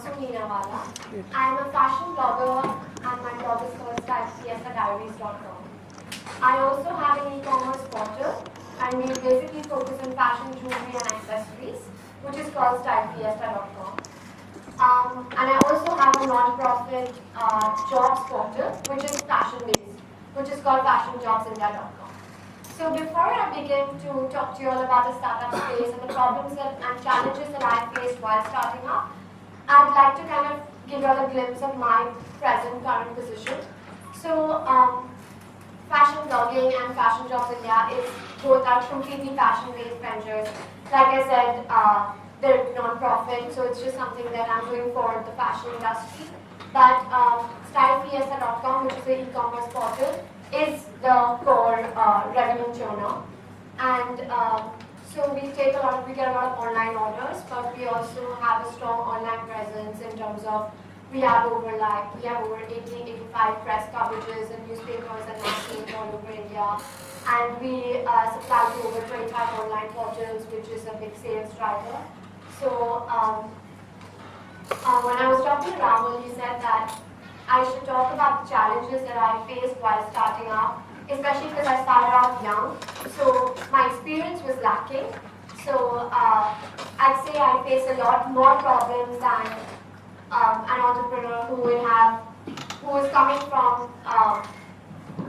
Masoom. I am a fashion blogger and my blog is called stylesiestadiaries.com. I also have an e-commerce portal and we basically focus on fashion, jewelry and accessories, which is called stylesiesta.com. And I also have a non-profit jobs portal, which is fashion-based, which is called fashionjobsindia.com. So before I begin to talk to you all about the startup space and the problems and challenges that I faced while starting up, I'd like to kind of give you all a glimpse of my current position. So fashion blogging and Fashion Jobs India is both are completely fashion-based ventures. Like I said, they're non-profit, so it's just something that I'm doing for the fashion industry. But stylefiesta.com, which is the e-commerce portal, is the core revenue churner. And so we get a lot of online orders, but we also have a strong online presence in terms of we have over 85 press coverages in newspapers and magazines all over India. And we supply to over 25 online portals, which is a big sales driver. So when I was talking to Rahul, he said that I should talk about the challenges that I faced while starting out, especially because I started out young. So my experience was lacking. So I'd say I face a lot more problems than an entrepreneur who is coming from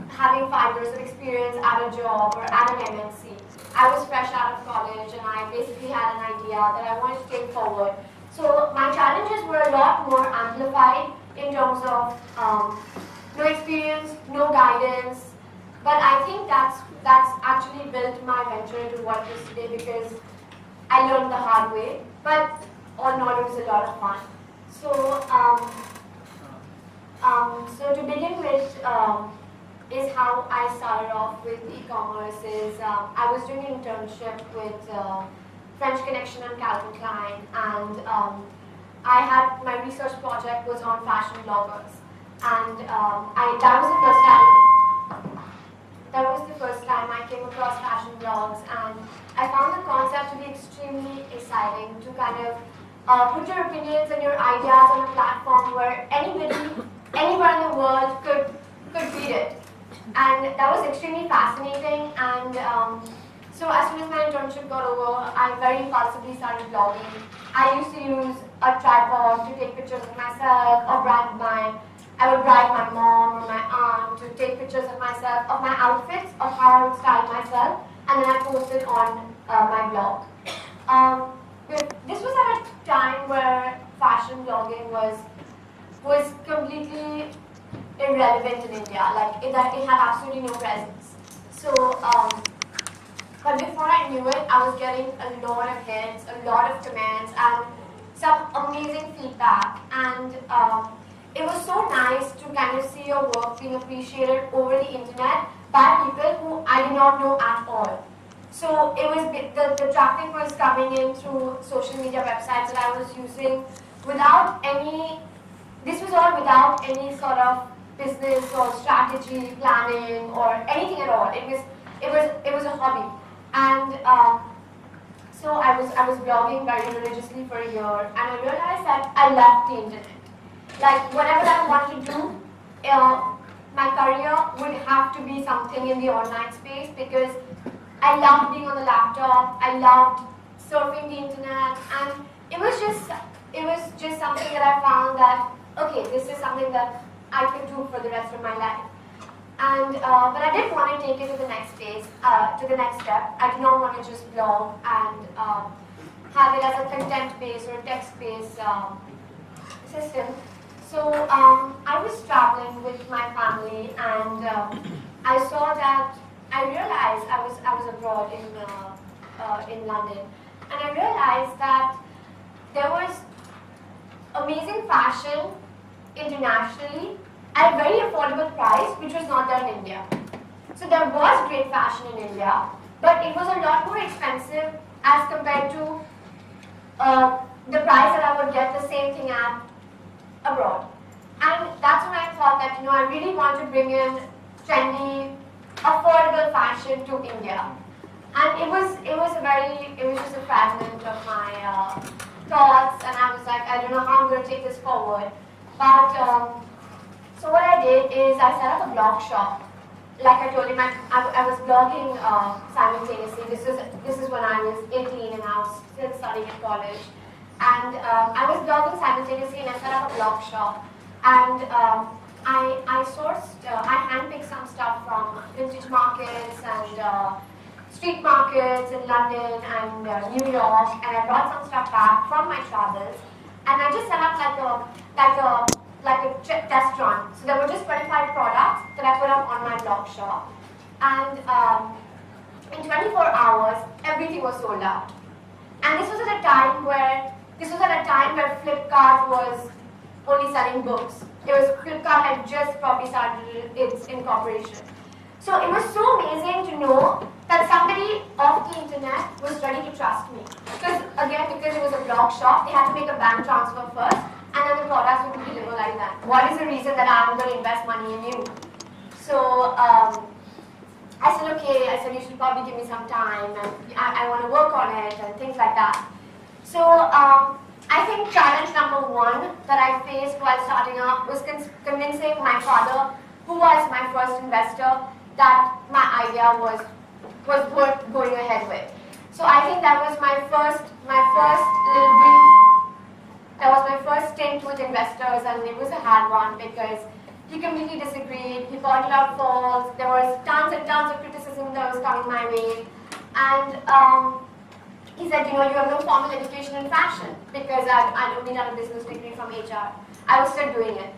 having 5 years of experience at a job or at an MNC. I was fresh out of college and I basically had an idea that I wanted to take forward. So my challenges were a lot more amplified in terms of no experience, no guidance, but I think that's actually built my venture into what it is today because I learned the hard way, but all in all it was a lot of fun. So, so to begin with, is how I started off with e-commerce is I was doing an internship with French Connection and Calvin Klein, and my research project was on fashion bloggers, and that was the first time I came across fashion blogs, and I found the concept to be extremely exciting to kind of put your opinions and your ideas on a platform where anywhere in the world could read it. And that was extremely fascinating, and so as soon as my internship got over, I very impulsively started blogging. I used to use a tripod to take pictures of myself, or I would brag my mom or my aunt to take pictures of myself, of my outfits, of how I would style myself, and then I posted on my blog. This was at a time where fashion blogging was completely irrelevant in India. Like it had absolutely no presence. So, but before I knew it, I was getting a lot of hits, a lot of comments, and some amazing feedback. And it was so nice to kind of see your work being appreciated over the internet by people who I did not know at all. So it was the traffic was coming in through social media websites that I was using without any. This was all without any sort of business or strategy planning or anything at all. It was a hobby, and so I was blogging very religiously for a year, and I realized that I loved the internet. Like whatever I wanted to do, my career would have to be something in the online space because I loved being on the laptop. I loved surfing the internet, and it was just something that I found that okay, this is something that I could do for the rest of my life. And but I did want to take it to the next phase, to the next step. I did not want to just blog and have it as a content-based or text-based system. So I was traveling with my family, and I saw that I realized I was abroad in London, and I realized that there was amazing fashion internationally at a very affordable price, which was not there in India. So there was great fashion in India, but it was a lot more expensive as compared to the price that I would get the same thing at abroad. And that's when I thought that I really want to bring in trendy, affordable fashion to India. And it was just a fragment of my thoughts, and I was like, I don't know how I'm going to to take this forward. But so what I did is I set up a blog shop. Like I told him, I was blogging simultaneously. This is when I was 18 and I was still studying at college. And I was blogging simultaneously and I set up a blog shop. And I sourced, I handpicked some stuff from vintage markets and street markets in London and New York, and I brought some stuff back from my travels. And I just set up like a test run. So there were just 25 products that I put up on my blog shop. And in 24 hours, everything was sold out. And this was at a time where Flipkart was only selling books. Flipkart had just probably started its incorporation. So it was so amazing to know that somebody off the internet was ready to trust me. Because it was a blog shop, they had to make a bank transfer first, and then the products would be delivered like that. What is the reason that I'm going to invest money in you? So I said, okay, you should probably give me some time, and I want to work on it, and things like that. So I think challenge number one that I faced while starting up was convincing my father, who was my first investor, that my idea was worth going ahead with. So I think that was my first little brief. That was my first stint with investors, and it was a hard one because he completely disagreed. He pointed out faults. There was tons and tons of criticism that was coming my way, and he said, you have no formal education in fashion because I'd only done a business degree from HR. I was still doing it.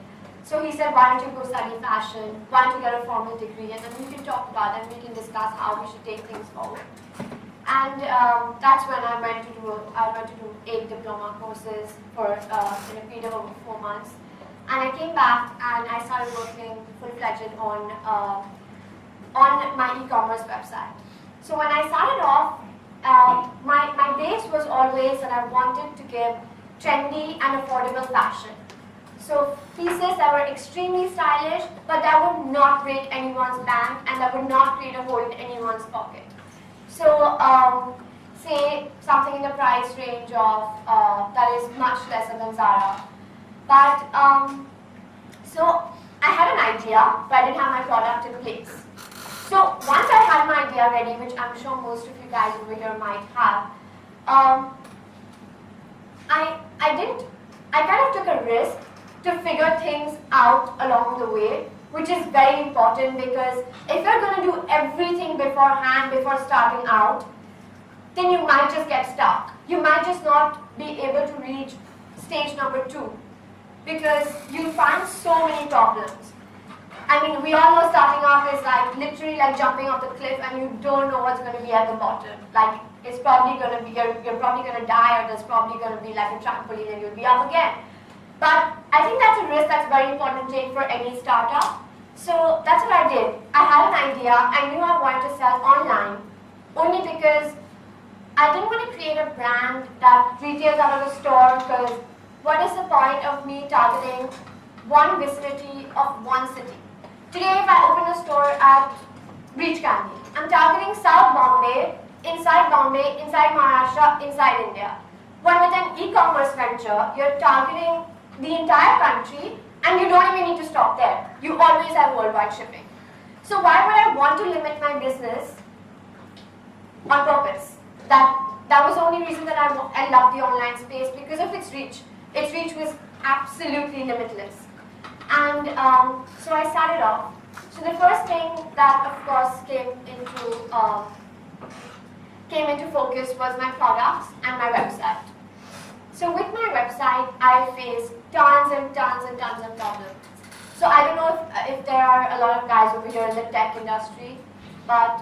So he said, why don't you go study fashion? Why don't you get a formal degree? And then we can talk about it and we can discuss how we should take things forward. And that's when I went to do 8 diploma courses for in a period of over 4 months. And I came back and I started working full-fledged on my e-commerce website. So when I started off, my base was always that I wanted to give trendy and affordable fashion. So pieces that were extremely stylish, but that would not break anyone's bank and that would not create a hole in anyone's pocket. So say something in the price range of that is much lesser than Zara. But so I had an idea, but I didn't have my product in place. So once I had my idea ready, which I'm sure most of you guys over here might have, I kind of took a risk to figure things out along the way, which is very important because if you're going to do everything beforehand before starting out, then you might just get stuck. You might just not be able to reach stage number 2 because you'll find so many problems. I mean, we all know starting off is like literally like jumping off the cliff and you don't know what's going to be at the bottom. Like it's probably going to be, you're probably going to die, or there's probably going to be like a trampoline and you'll be up again. But I think that's a risk that's very important to take for any startup. So that's what I did. I had an idea. I knew I wanted to sell online only because I didn't want to create a brand that retails out of a store, because what is the point of me targeting one vicinity of one city? Today, if I open a store at Beach Candy, I'm targeting South Bombay, inside Maharashtra, inside India. When with an e-commerce venture, you're targeting the entire country and you don't even need to stop there. You always have worldwide shipping. So why would I want to limit my business on purpose? That was the only reason that I loved the online space, because of its reach. Its reach was absolutely limitless. And so I started off. So the first thing that of course came into focus was my products and my website. So with my website, I faced tons and tons and tons of problems. So I don't know if there are a lot of guys over here in the tech industry, but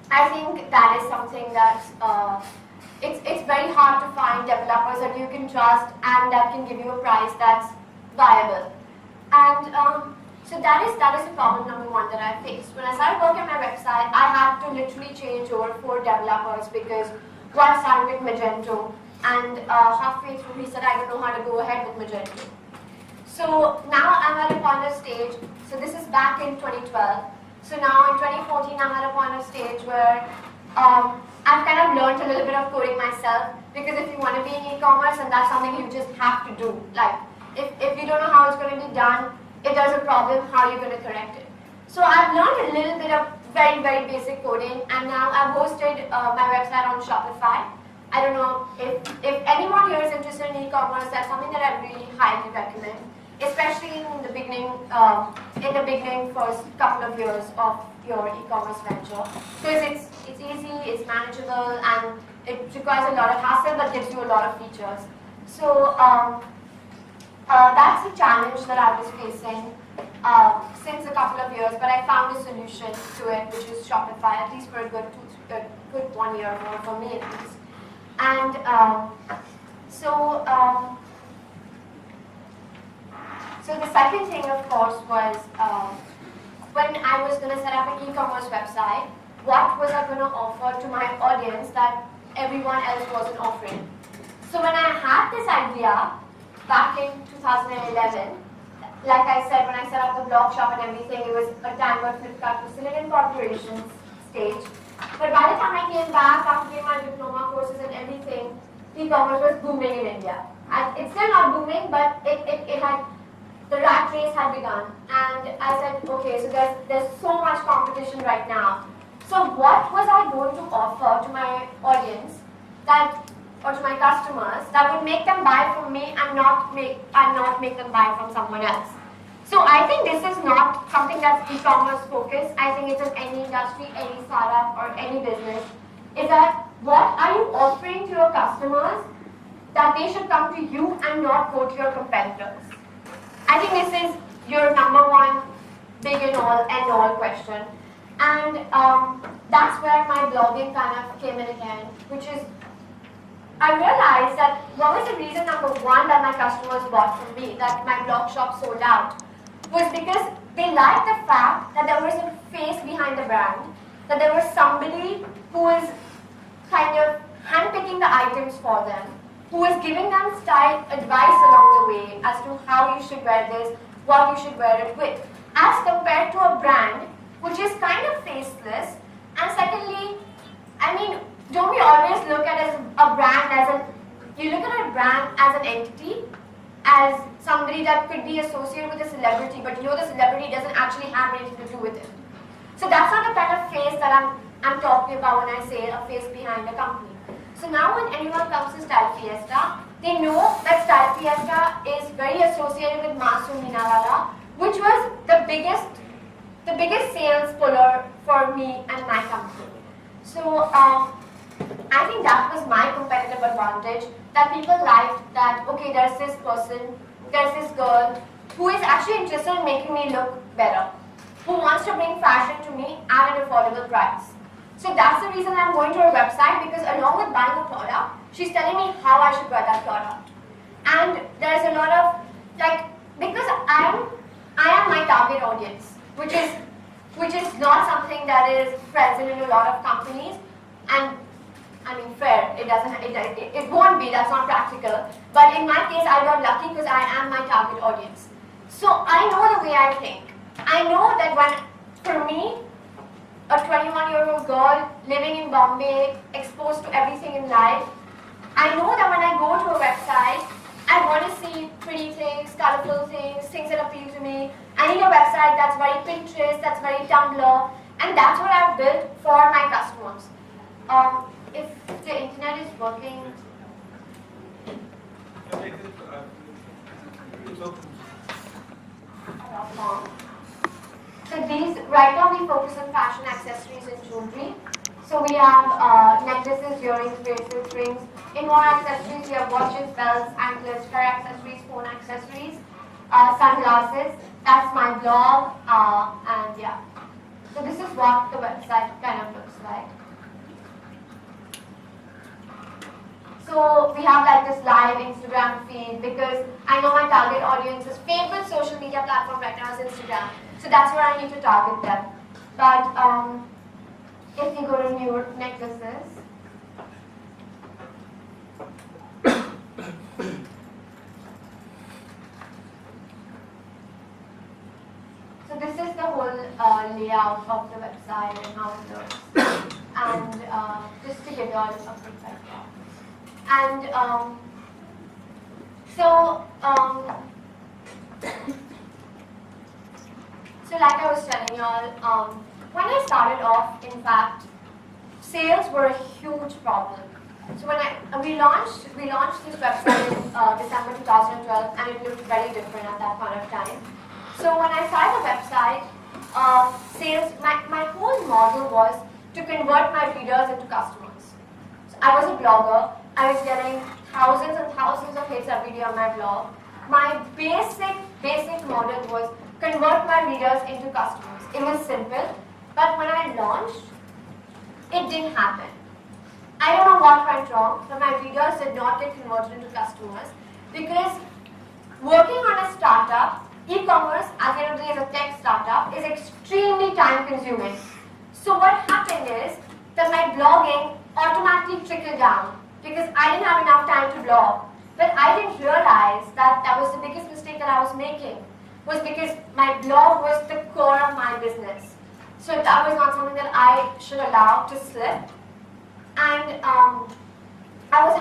I think that is something that it's very hard to find developers that you can trust and that can give you a price that's viable. And so that is the problem number 1 that I faced. When I started working on my website, I had to literally change over 4 developers because one started with Magento, and halfway through he said, I don't know how to go ahead with Magento. So now I'm at a point of stage, so this is back in 2012. So now in 2014 I'm at a point of stage where I've kind of learned a little bit of coding myself, because if you want to be in e-commerce, and that's something you just have to do. Like, if you don't know how it's going to be done, if there's a problem, how are you going to correct it? So I've learned a little bit of very, very basic coding, and now I've hosted my website on Shopify. I don't know if anyone here is interested in e-commerce, that's something that I really highly recommend, especially in the beginning first couple of years of your e-commerce venture, because it's easy, it's manageable, and it requires a lot of hassle but gives you a lot of features. So that's a challenge that I was facing since a couple of years, but I found a solution to it, which is Shopify, at least for a good 1 year more, for me at least. And so the second thing, of course, was when I was going to set up an e-commerce website, what was I going to offer to my audience that everyone else wasn't offering? So when I had this idea back in 2011, like I said, when I set up the blog shop and everything, it was a time where Flipkart was still in incorporation stage. But by the time I came back after doing my diploma courses and everything, e-commerce was booming in India. And it's still not booming, but it had, the rat race had begun. And I said, okay, so there's so much competition right now. So what was I going to offer to my audience or to my customers that would make them buy from me and not make them buy from someone else? So I think this is not something that's e-commerce focused. I think it's in any industry, any startup, or any business. Is that what are you offering to your customers that they should come to you and not go to your competitors? I think this is your number one big and all question. And that's where my blogging kind of came in again, which is I realized that what was the reason number one that my customers bought from me, that my blog shop sold out, was because they liked the fact that there was a face behind the brand, that there was somebody who was kind of handpicking the items for them, who was giving them style advice along the way as to how you should wear this, what you should wear it with, as compared to a brand which is kind of faceless. And secondly, I mean, don't we always look at a brand you look at a brand as an entity, as somebody that could be associated with a celebrity, but you know the celebrity doesn't actually have anything to do with it. So that's not the kind of face that I'm talking about when I say a face behind a company. So now when anyone comes to Style Fiesta, they know that Style Fiesta is very associated with Masoom, which was the biggest sales puller for me and my company. So I think that was my competitive advantage, that people liked that, okay, there's this person, there's this girl who is actually interested in making me look better, who wants to bring fashion to me at an affordable price. So that's the reason I'm going to her website, because along with buying a product, she's telling me how I should wear that product. And there's a lot of, because I am my target audience, which is not something that is present in a lot of companies. And I mean, fair, it won't be, that's not practical. But in my case, I got lucky because I am my target audience. So I know the way I think. I know that for me, a 21-year-old girl living in Bombay, exposed to everything in life, I know that when I go to a website, I want to see pretty things, colorful things that appeal to me. I need a website that's very Pinterest, that's very Tumblr, and that's what I've built for my customers. If the internet is working. So right now we focus on fashion, accessories, and jewelry. So we have necklaces, earrings, bracelets, rings. In more accessories, we have watches, belts, anklets, hair accessories, phone accessories, sunglasses. That's my blog, and yeah. So this is what the website kind of looks like. So we have like this live Instagram feed, because I know my target audience's favorite social media platform right now is Instagram. So that's where I need to target them. But if you go to new necklaces, so this is the whole layout of the website and how it looks. and just to give you all a quick background. And so like I was telling y'all, when I started off, in fact, sales were a huge problem. So when we launched this website in December 2012, and it looked very different at that point of time. So when I started the website, sales, my whole model was to convert my readers into customers. So I was a blogger. I was getting thousands and thousands of hits every day on my blog. My basic model was convert my readers into customers. It was simple, but when I launched, it didn't happen. I don't know what went wrong, but my readers did not get converted into customers because working on a startup, e-commerce, at the end of the day, as a tech startup, is extremely time consuming. So what happened is that my blogging automatically trickled down because I didn't have enough time to blog. But I didn't realize that that was the biggest mistake that I was making, was because my blog was the core of my business. So that was not something that I should allow to slip. And I was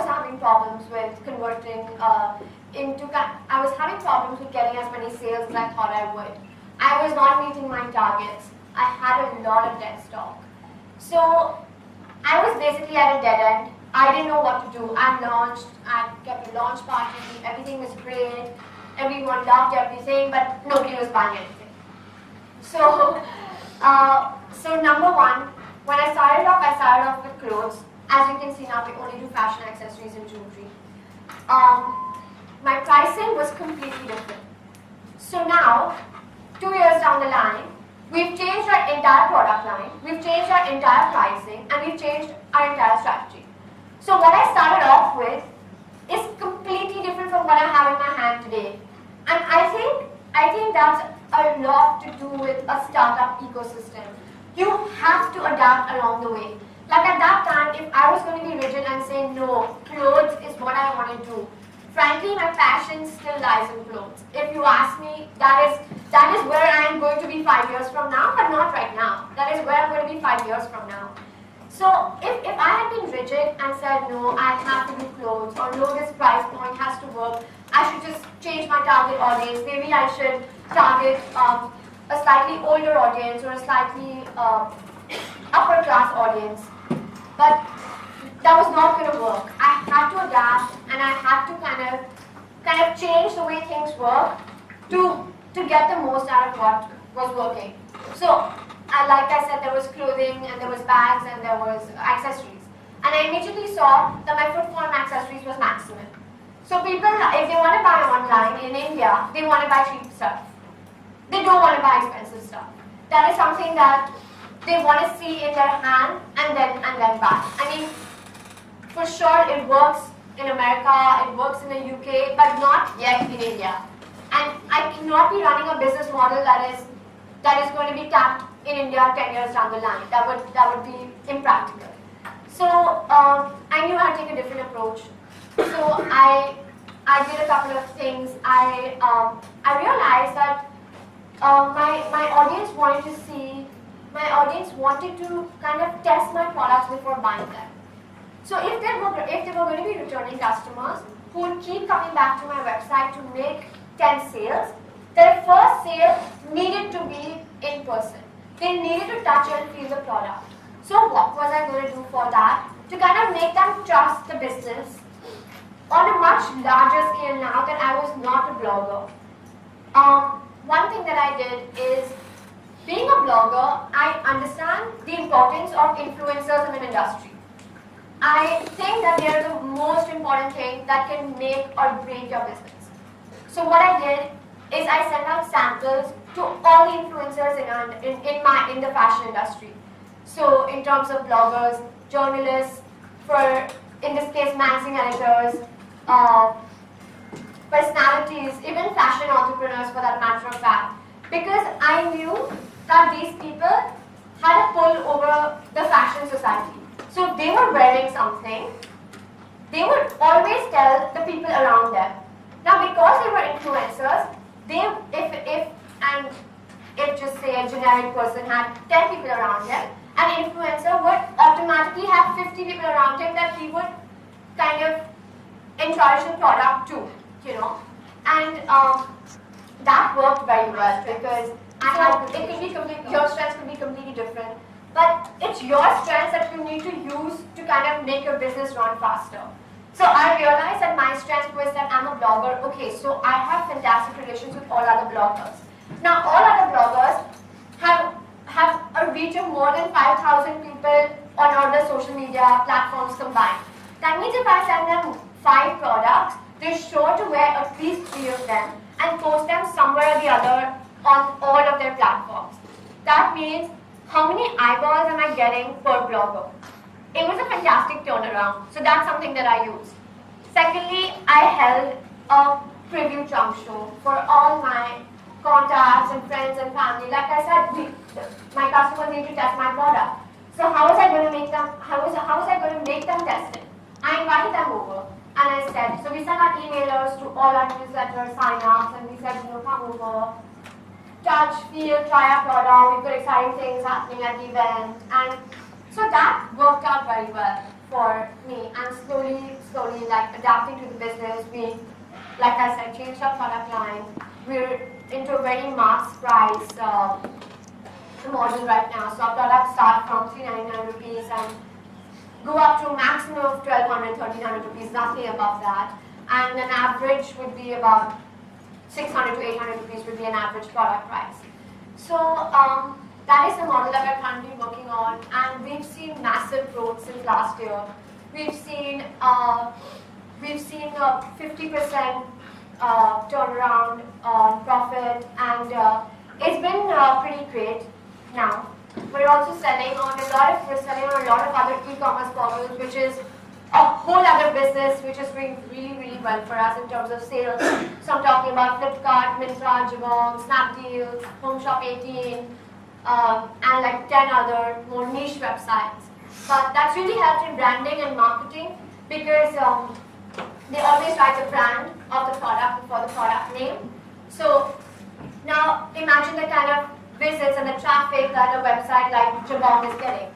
having problems with converting I was having problems with getting as many sales as I thought I would. I was not meeting my targets. I had a lot of dead stock. So I was basically at a dead end. I didn't know what to do. I kept a launch party, everything was great, everyone loved everything, but nobody was buying anything. So, so number one, when I started off with clothes. As you can see now, we only do fashion accessories and jewelry. My pricing was completely different. So now, 2 years down the line, we've changed our entire product line, we've changed our entire pricing, and we've changed our entire strategy. So what I started off with is completely different from what I have in my hand today. And I think that's a lot to do with a startup ecosystem. You have to adapt along the way. Like at that time, if I was going to be rigid and say, no, clothes is what I want to do, frankly, my passion still lies in clothes. If you ask me, that is where I am going to be 5 years from now, but not right now. That is where I'm going to be 5 years from now. So if I had been rigid and said, no, I have to do clothes, or no, this price point has to work, I should just change my target audience. Maybe I should target a slightly older audience or a slightly upper class audience. But that was not going to work. I had to adapt, and I had to kind of change the way things work to get the most out of what was working. So, like I said, there was clothing, and there was bags, and there was accessories. And I immediately saw that my footfall and accessories was maximum. So people, if they want to buy online in India, they want to buy cheap stuff. They don't want to buy expensive stuff. That is something that they want to see in their hand and then buy. I mean, for sure it works in America, it works in the UK, but not yet in India. And I cannot be running a business model that is going to be tapped in India 10 years down the line. That would be impractical. So I knew I had to take a different approach. So I did a couple of things. I realized that my audience wanted to kind of test my products before buying them. So if they were going to be returning customers who would keep coming back to my website to make 10 sales, their first sale needed to be in person. They needed to touch and feel the product. So what was I going to do for that? To kind of make them trust the business on a much larger scale now that I was not a blogger. One thing that I did is, being a blogger, I understand the importance of influencers in an industry. I think that they are the most important thing that can make or break your business. So what I did is I sent out samples to all the influencers in the fashion industry. So in terms of bloggers, journalists, for in this case magazine editors, personalities, even fashion entrepreneurs for that matter of fact, because I knew that these people had a pull over the fashion society. So if they were wearing something, they would always tell the people around them. Now because they were influencers, if just say a generic person had 10 people around them, an influencer would automatically have 50 people around him that he would kind of encourage the product to, you know. And that worked very well because it could be your strengths could be completely different, but it's your strengths that you need to use to kind of make your business run faster. So I realized that my strength was that I'm a blogger. Okay, so I have fantastic relations with all other bloggers. Now all other bloggers have a reach of more than 5,000 people on all the social media platforms combined. That means if I send them 5 products, they're sure to wear at least 3 of them and post them somewhere or the other on all of their platforms. That means how many eyeballs am I getting per blogger? It was a fantastic turnaround, so that's something that I used. Secondly, I held a preview trunk show for all my contacts and friends and family. Like I said, my customers need to test my product. So how was I going to make them? How was I going to make them test it? I invited them over, and I said, so we sent out emailers to all our newsletter sign-ups, and we said, come over, touch, feel, try our product. We've got exciting things happening at the event, and so that worked out very well for me. And slowly, like adapting to the business, we, like I said, changed our product line. We're into a very mass price model right now. So our products start from 399 rupees and go up to a maximum of 1,200, 1,300 rupees, nothing above that. And an average would be about 600 to 800 rupees would be an average product price. So that is the model that we're currently working on, and we've seen massive growth since last year. We've seen a 50% turnaround on profit, and it's been pretty great now. We're also selling on a lot of other e-commerce portals, which is a whole other business which is doing really, really well for us in terms of sales. So I'm talking about Flipkart, Myntra, Jabong, Snapdeal, Home Shop 18, and like 10 other more niche websites. But that's really helped in branding and marketing because they always write the brand of the product before the product name. So now imagine the kind of visits and the traffic that a website like Jabong is getting.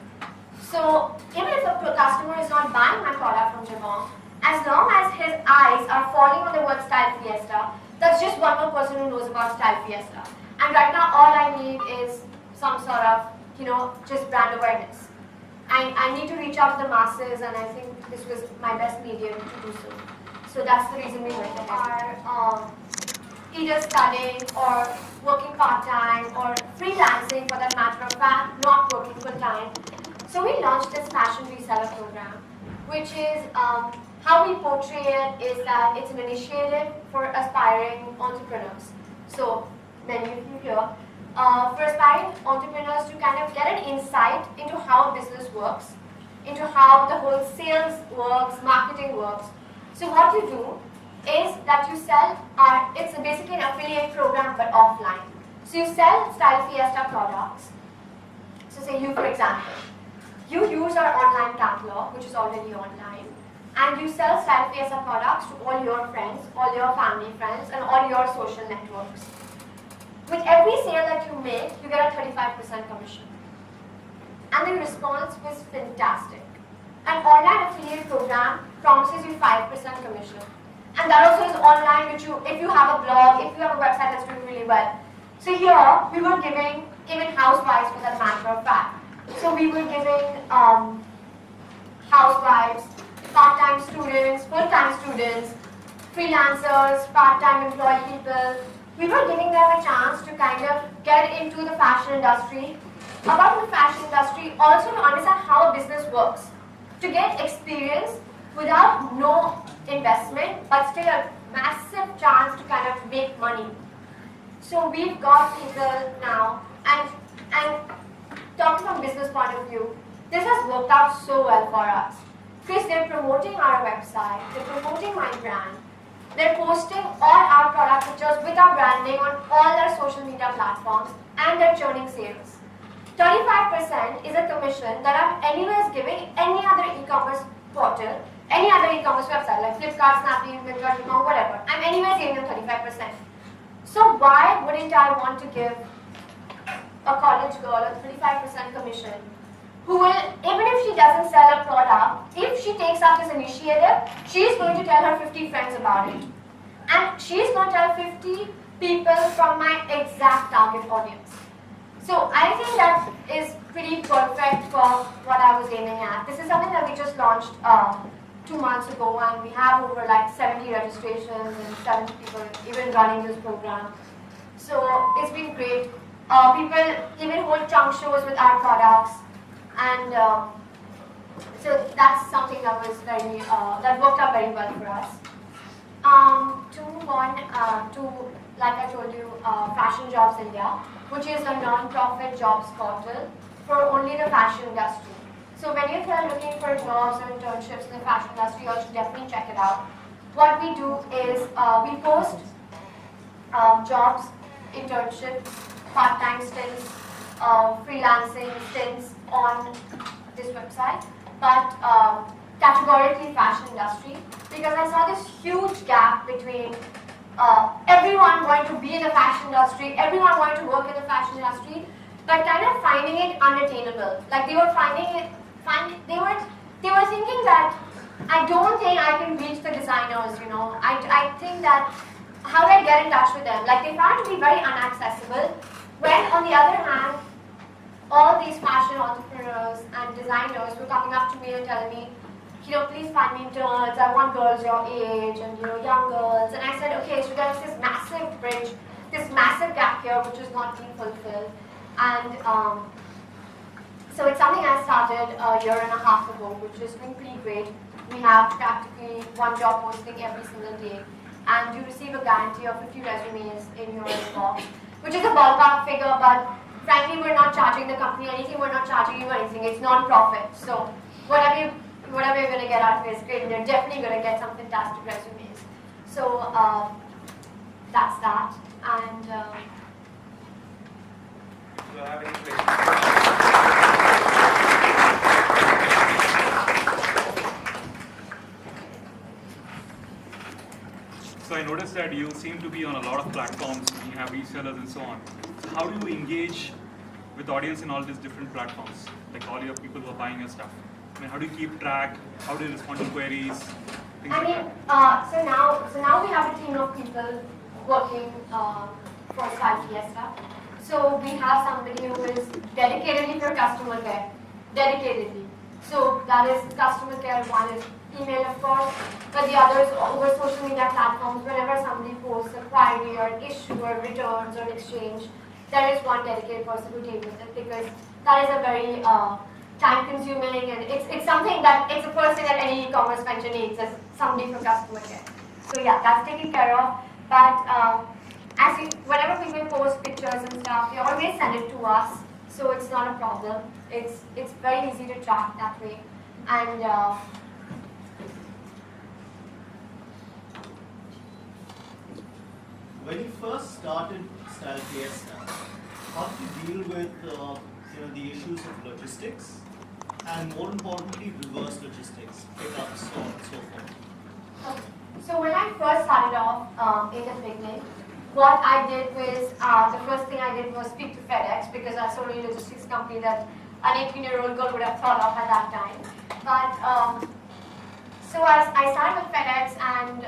So even if a customer is not buying my product from Jabong, as long as his eyes are falling on the word Style Fiesta, that's just one more person who knows about Style Fiesta. And right now all I need is some sort of, just brand awareness. I need to reach out to the masses, and I think this was my best medium to do so. So that's the reason we went ahead. Are either studying or working part-time or freelancing for that matter of fact, not working full-time. So we launched this fashion reseller program, which is how we portray it is that it's an initiative for aspiring entrepreneurs. So many of you here, for aspiring entrepreneurs to kind of get an insight into how business works, into how the whole sales works, marketing works. So what you do is that you sell, it's basically an affiliate program but offline. So you sell Style Fiesta products. So say you, for example, you use our online catalog, which is already online, and you sell Style Fiesta products to all your friends, all your family friends, and all your social networks. With every sale that you make, you get a 35% commission. And the response was fantastic. An online affiliate program promises you 5% commission. And that also is online, which if you have a blog, if you have a website that's doing really well. So here, we were giving, even housewives for that matter of fact. So we were giving housewives, part-time students, full-time students, freelancers, part-time employed people. We were giving them a chance to kind of get into the fashion industry, about the fashion industry, also to understand how a business works, to get experience without no investment, but still a massive chance to kind of make money. So we've got people now, and talking from business point of view, this has worked out so well for us. Because they're promoting our website, they're promoting my brand, they're posting all our product pictures with our branding on all their social media platforms, and they're churning sales. 35% is a commission that I'm anyways giving any other e-commerce portal, any other e-commerce website like Flipkart, Snapdeal, Myntra, whatever. I'm anyways giving them 35%. So why wouldn't I want to give a college girl a 35% commission who will, even if she doesn't sell a product, if she takes up this initiative, she's going to tell her 50 friends about it. And she's going to tell 50 people from my exact target audience. So I think that is pretty perfect for what I was aiming at. This is something that we just launched 2 months ago, and we have over like 70 registrations and 70 people even running this program. So it's been great. People even hold chunk shows with our products, and so that's something that was very that worked out very well for us. To move on to, like I told you, Fashion Jobs India, which is a non-profit jobs portal for only the fashion industry. So when you're looking for jobs or internships in the fashion industry, you should definitely check it out. What we do is we post jobs, internships, part-time stints, freelancing stints on this website, but categorically fashion industry, because I saw this huge gap between everyone wanting to be in the fashion industry, everyone wanting to work in the fashion industry, but kind of finding it unattainable. Like they were they were thinking that I don't think I can reach the designers, you know. I think that how do I get in touch with them? Like they found it to be very inaccessible. When on the other hand, all these fashion entrepreneurs and designers were coming up to me and telling me, you know, please find me interns, I want girls your age and, you know, young girls. And I said, okay, so there's this massive bridge, this massive gap here which is not being fulfilled. And so it's something I started a year and a half ago, which is doing pretty great. We have practically one job posting every single day, and you receive a guarantee of 50 resumes in your inbox, which is a ballpark figure, but frankly, we're not charging the company anything, we're not charging you anything, it's non-profit. So whatever you're going to get out of it is great, and you're definitely going to get some fantastic resumes. So that's that. And do you have any questions? So I noticed that you seem to be on a lot of platforms, you have resellers and so on. So how do you engage with audience in all these different platforms? Like all your people who are buying your stuff. I mean, how do you keep track? How do you respond to queries? Things like that. So now we have a team of people working for Style Fiesta. So we have somebody who is dedicatedly for customer care, dedicatedly. So that is customer care. One is email, of course, but the other is over social media platforms. Whenever somebody posts a query or an issue or returns or exchange, there is one dedicated person who deals with it, because that is a very time-consuming, and it's something that it's the first thing that any e-commerce venture needs is somebody for customer care. So yeah, that's taken care of. But whenever people post pictures and stuff, they always send it to us, so it's not a problem. It's very easy to track that way. And when you first started Style Fiesta, how did you deal with the issues of logistics, and more importantly, reverse logistics, pickups, so on and so forth? Okay. So when I first started off in the beginning, what I did was, the first thing I did was speak to FedEx, because that's the only logistics company that an 18-year-old girl would have thought of at that time. But so I started with FedEx, and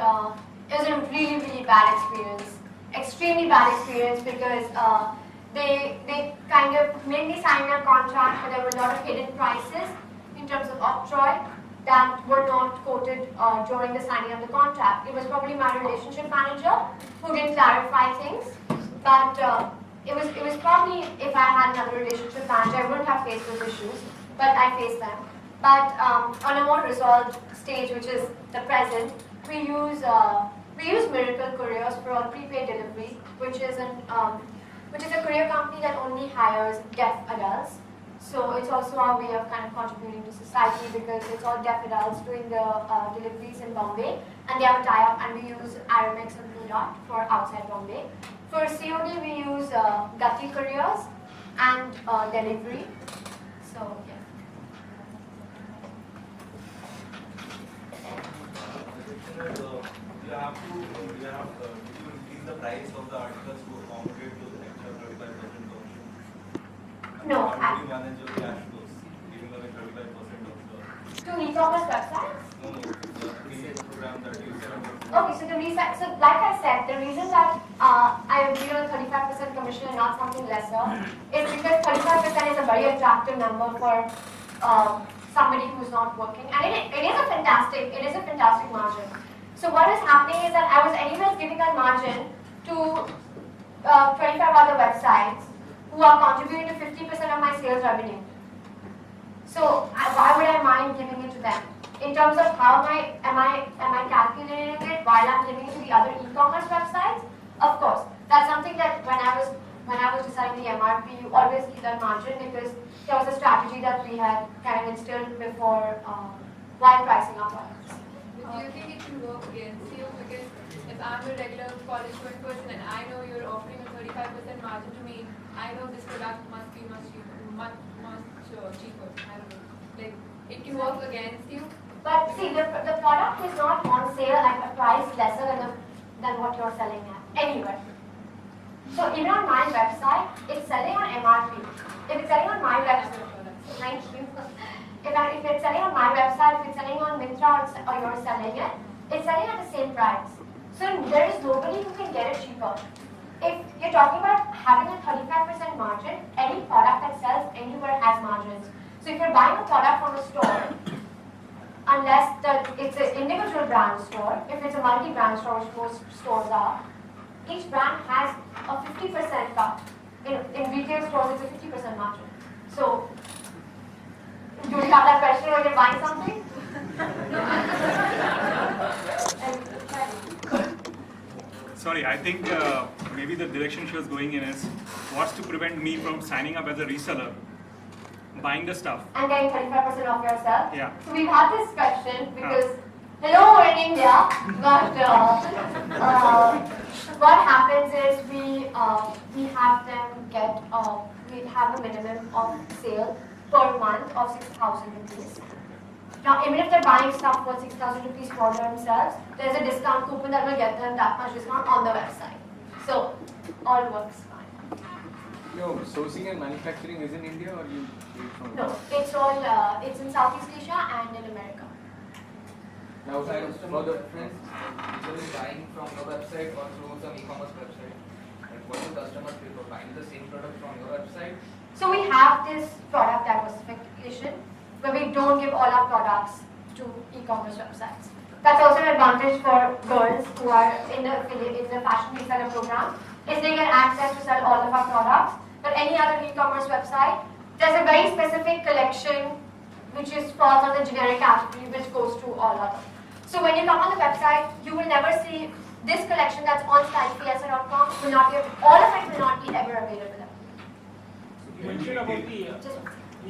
it was a really, really bad experience. Extremely bad experience, because they kind of made me sign a contract, but there were a lot of hidden prices in terms of octroi that were not quoted during the signing of the contract. It was probably my relationship manager who didn't clarify things, but it was probably, if I had another relationship manager, I wouldn't have faced those issues, but I faced them. But on a more resolved stage, which is the present, we use Miracle Couriers for all prepaid delivery, which is a courier company that only hires deaf adults. So it's also our way of kind of contributing to society, because it's all deaf adults doing the deliveries in Bombay, and they have a tie-up, and we use Aramex and Blue Dot for outside Bombay. For COD, we use Gati Couriers and delivery. So yeah. You have to increase the price of the articles to accommodate to the extra 35% commission. No. How do you manage your cash flows, giving a e-commerce websites? No, the free program that you set up. Okay, so so like I said, the reason that I agree on 35% commission and not something lesser is because 35% is a very attractive number for somebody who's not working, and it is a fantastic margin. So what is happening is that I was anyways giving that margin to 25 other websites who are contributing to 50% of my sales revenue. So why would I mind giving it to them? In terms of how am I calculating it while I'm giving it to the other e-commerce websites? Of course, that's something that when I was deciding the MRP, you always keep that margin because there was a strategy that we had kind of instilled before while pricing our products. Do you think it can work against you? Because if I'm a regular college going person and I know you're offering a 35% margin to me, I know this product must be much cheaper. I don't know. Like, it can work against you. But see, the product is not on sale at a price lesser than what you're selling at anywhere. So even on my website, it's selling on MRP. If it's selling on my website, thank you. If it's selling on my website, if it's selling on Myntra or you're selling it, it's selling at the same price. So there is nobody who can get it cheaper. If you're talking about having a 35% margin, any product that sells anywhere has margins. So if you're buying a product from a store, unless it's an individual brand store, if it's a multi-brand store, which most stores are, each brand has a 50% cut. In retail stores, it's a 50% margin. So, do you have that question when you're buying something? Sorry, I think maybe the direction she was going in is what's to prevent me from signing up as a reseller, buying the stuff. And getting 35% off yourself? Yeah. So we've had this question because, hello, we're in India, but what happens is we have them get, we have a minimum of sale per month of 6,000 rupees. Now, even if they're buying stuff for 6,000 rupees for themselves, there's a discount coupon that will get them that much discount on the website. So, all works fine. Your sourcing and manufacturing is in India or you do it from? No, it's all, it's in Southeast Asia and in America. Now, For the friends, people is buying from your website or through some e-commerce website. Like what do customers prefer, buying the same product from your website? So we have this product diversification where we don't give all our products to e-commerce websites. That's also an advantage for girls who are in the fashion reseller program, is they get access to sell all of our products. But any other e-commerce website, there's a very specific collection which falls on the generic category which goes to all others. So when you come on the website, you will never see this collection that's on stylepsa.com will not be, all of it will not be ever available. You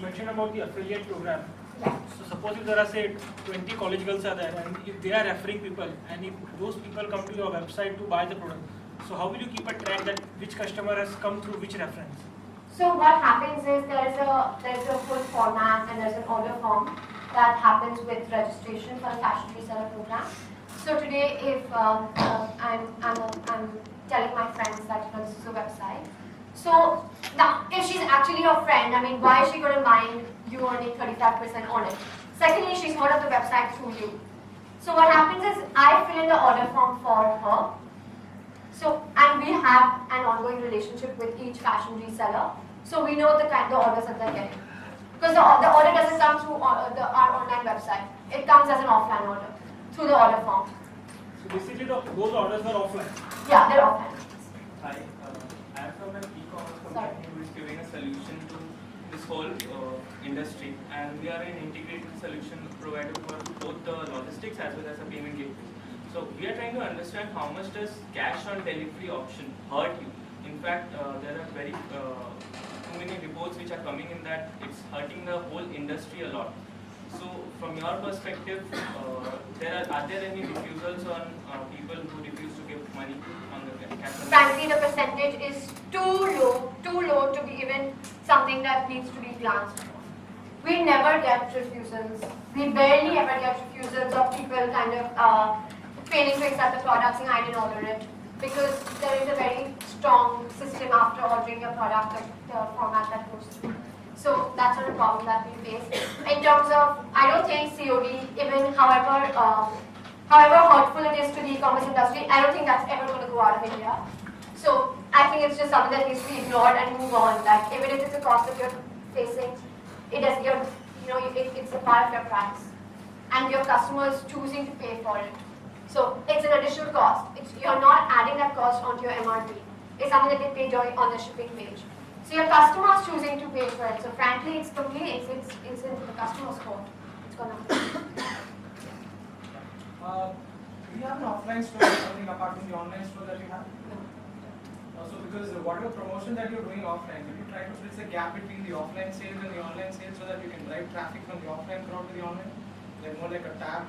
mentioned about the affiliate program. Yeah. So suppose if there are say 20 college girls are there and if they are referring people and if those people come to your website to buy the product, so how will you keep a track that which customer has come through which reference? So what happens is there's a full format and there's an order form that happens with registration for a fashion reseller program. So today, if I'm telling my friends that this is a website. So now, if she's actually your friend, I mean, why is she going to mind you earning 35% on it? Secondly, she's heard of the website through you. So what happens is I fill in the order form for her. So, and we have an ongoing relationship with each fashion reseller. So we know the kind of orders that they're getting. Because the order doesn't come through our online website. It comes as an offline order through the order form. So basically those orders are offline. Yeah, they're offline. Hi, I am from an e-commerce company who is giving a solution to this whole industry, and we are an integrated solution provider for both the logistics as well as a payment gateway. So we are trying to understand how much does cash on delivery option hurt you. In fact, there are very too many reports which are coming in that it's hurting the whole industry a lot. So from your perspective, are there any refusals on people who refuse to give money on the cash? Frankly, the percentage is too low to be even something that needs to be glanced upon. We never get refusals. We barely ever get refusals of people kind of failing to accept the product saying I didn't order it. Because there is a very strong system after ordering a product, the format that goes through. So that's not a problem that we face. In terms of, I don't think COD, even however hurtful it is to the e-commerce industry, I don't think that's ever going to go out of India. So I think it's just something that needs to be ignored and move on. Like even if it's a cost that you're facing, it's a part of your price, and your customers choosing to pay for it. So it's an additional cost. You're not adding that cost onto your MRP. It's something that they pay on the shipping page. So your customers choosing to pay for it. So frankly, it's completely it's in the customer's fault. It's gonna. Do you have an offline store or something apart from the online store that you have? Also, because whatever promotion that you're doing offline, will you try to bridge the gap between the offline sales and the online sales so that you can drive traffic from the offline crowd to the online? Like more like a tab?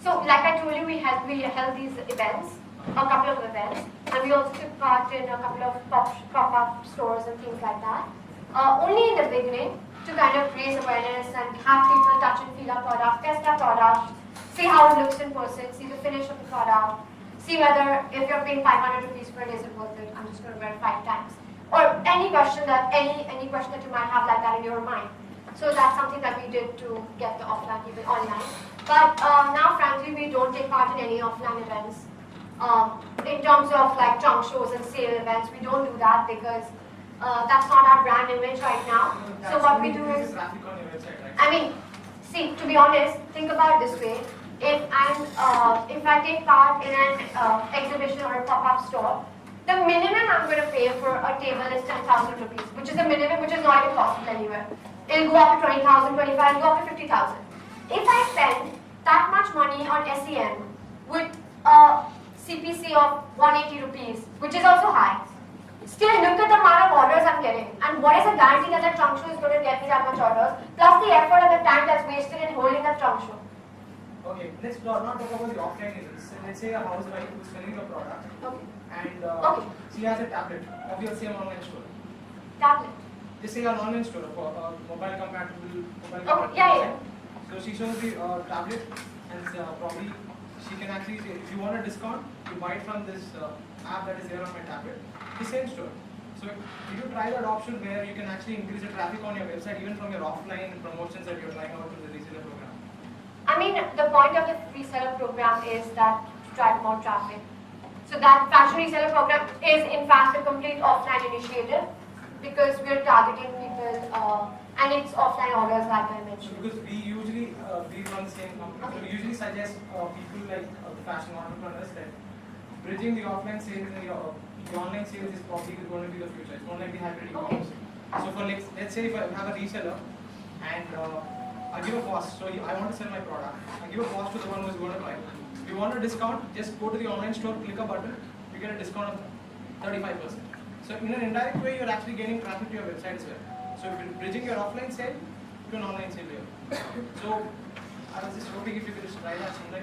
So, like I told you, we held these events, a couple of events, and we also took part in a couple of pop-up stores and things like that. Only in the beginning, to kind of raise awareness and have people touch and feel our product, test our product, see how it looks in person, see the finish of the product, see whether if you're paying 500 rupees for it, is it worth it? I'm just going to wear it 5 times. Or any question that you might have like that in your mind. So that's something that we did to get the offline people online. But now, frankly, we don't take part in any offline events. In terms of like trunk shows and sale events, we don't do that because that's not our brand image right now. So what we do is, traffic on your website, right? I mean, see, to be honest, think about it this way. If I take part in an exhibition or a pop-up store, the minimum I'm going to pay for a table is 10,000 rupees, which is the minimum, which is not even possible anywhere. It'll go up to 20,000, 25,000, go up to 50,000. If I spend that much money on SEM with a CPC of 180 rupees, which is also high, still look at the amount of orders I'm getting. And what is the guarantee that the trunk show is going to get me that much orders, plus the effort and the time that's wasted in holding that trunk show. Okay, let's not talk about the offline events. Let's say a housewife who's selling a product and she has a tablet of your same online store. Tablet. Just say an online store for mobile compatible. Yeah. So she shows the tablet and probably she can actually say, if you want a discount, you buy it from this app that is there on my tablet, the same store. So did you try that option where you can actually increase the traffic on your website even from your offline promotions that you're trying out to the reseller program? I mean, the point of the reseller program is that to drive more traffic. So that fashion reseller program is in fact a complete offline initiative because we're targeting people and it's offline orders like I mentioned. Because we usually run the same company. So we usually suggest people like fashion entrepreneurs that bridging the offline sales and the online sales is probably going to be the future. It's not like the hybrid e-commerce. So for let's say if I have a reseller and I give a cost, so I want to sell my product. I give a cost to the one who is going to buy. If you want a discount, just go to the online store, click a button, you get a discount of 35%. So in an indirect way, you're actually gaining traffic to your website as well. So you're bridging your offline sale to an online sale here. So I was just hoping if you could just try that sometime.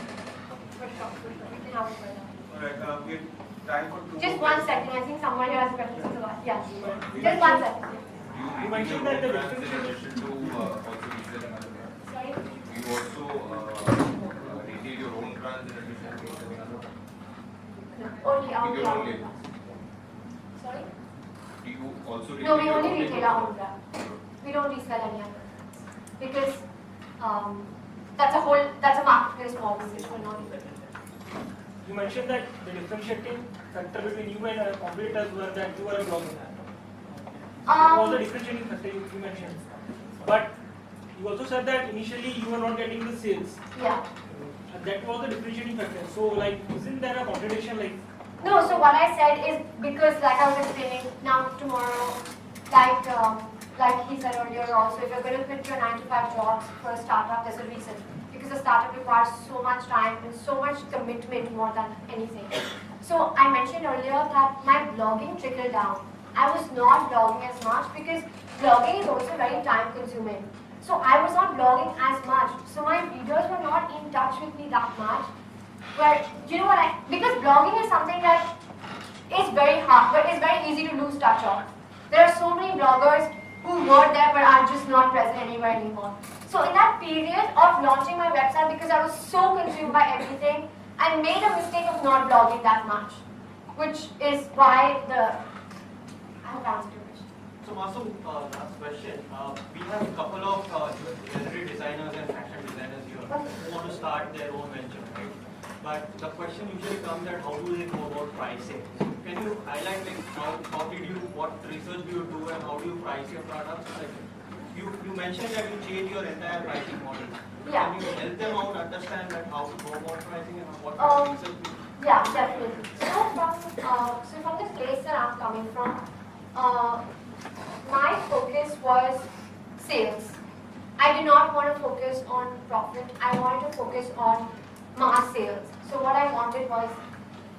For sure. We can have it right now. Alright, we have time for 2 Just more 1 second. I think someone here has a question. Yeah. Just 1 second. You mentioned that the difference in addition to also resell another brand. Sorry? You also retail your own brands in addition to reselling other brands. Only With our your own label. Sorry? Do you also retail No, we your only own retail label? our own brand. We don't resell any other brands. Because that's a marketplace model which will not be. You mentioned that the differentiating factor between you and our competitors were that you are a blogger. That was the differentiating factor you mentioned. But you also said that initially you were not getting the sales. Yeah. And that was the differentiating factor. So, like, isn't there a contradiction? Like, No, so what I said is because, like I was explaining, now tomorrow, like he said earlier also, if you're going to quit your 9 to 5 jobs for a startup, there's a reason. Because a startup requires so much time and so much commitment more than anything. So I mentioned earlier that my blogging trickled down. I was not blogging as much because blogging is also very time consuming. So I was not blogging as much. So my readers were not in touch with me that much. But you know what, because blogging is something that is very hard, but it's very easy to lose touch of. There are so many bloggers who were there but are just not present anywhere anymore. So in that period of launching my website, because I was so consumed by everything, I made a mistake of not blogging that much, which is why I hope I answered your question. So Masoom, last question. We have a couple of jewelry designers and fashion designers here who want to start their own venture, right? But the question usually comes at how do they go about pricing? So can you highlight like how did you, what research do you do and how do you price your products? Like you mentioned that you change your entire pricing model. Yeah. Can you help them out understand that how to go about pricing and what research do you do? Yeah, definitely. So from the place that I'm coming from, my focus was sales. I did not want to focus on profit. I wanted to focus on mass sales. So what I wanted was,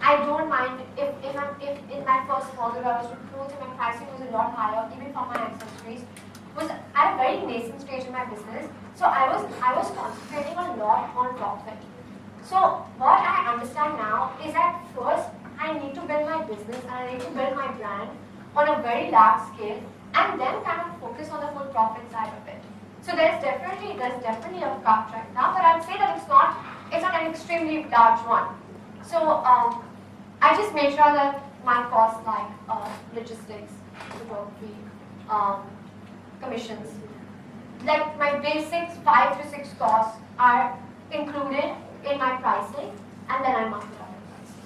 I don't mind if in my first model I was recruiting, my pricing was a lot higher, even for my accessories. Was at a very nascent stage in my business. So I was concentrating a lot on profit. So what I understand now is that first I need to build my business and I need to build my brand on a very large scale and then kind of focus on the full profit side of it. So there's definitely a cut right now, but I'd say that it's not an extremely large one. So I just make sure that my costs like logistics, photography, commissions, like my basics 5 to 6 costs are included in my pricing, and then I mark it up in pricing.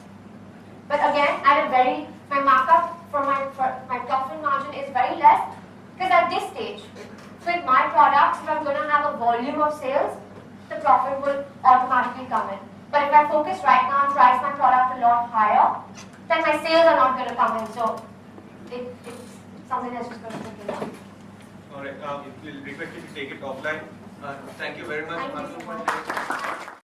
But again, my markup for my profit margin is very less, because at this stage, with my products, if I'm going to have a volume of sales, the profit will automatically come in. But if I focus right now and price my product a lot higher, then my sales are not going to come in. So it's something that's just going to take it out. All right, we'll request you to take it offline. Thank you very much, Thank you Masoom, so for much. sharing.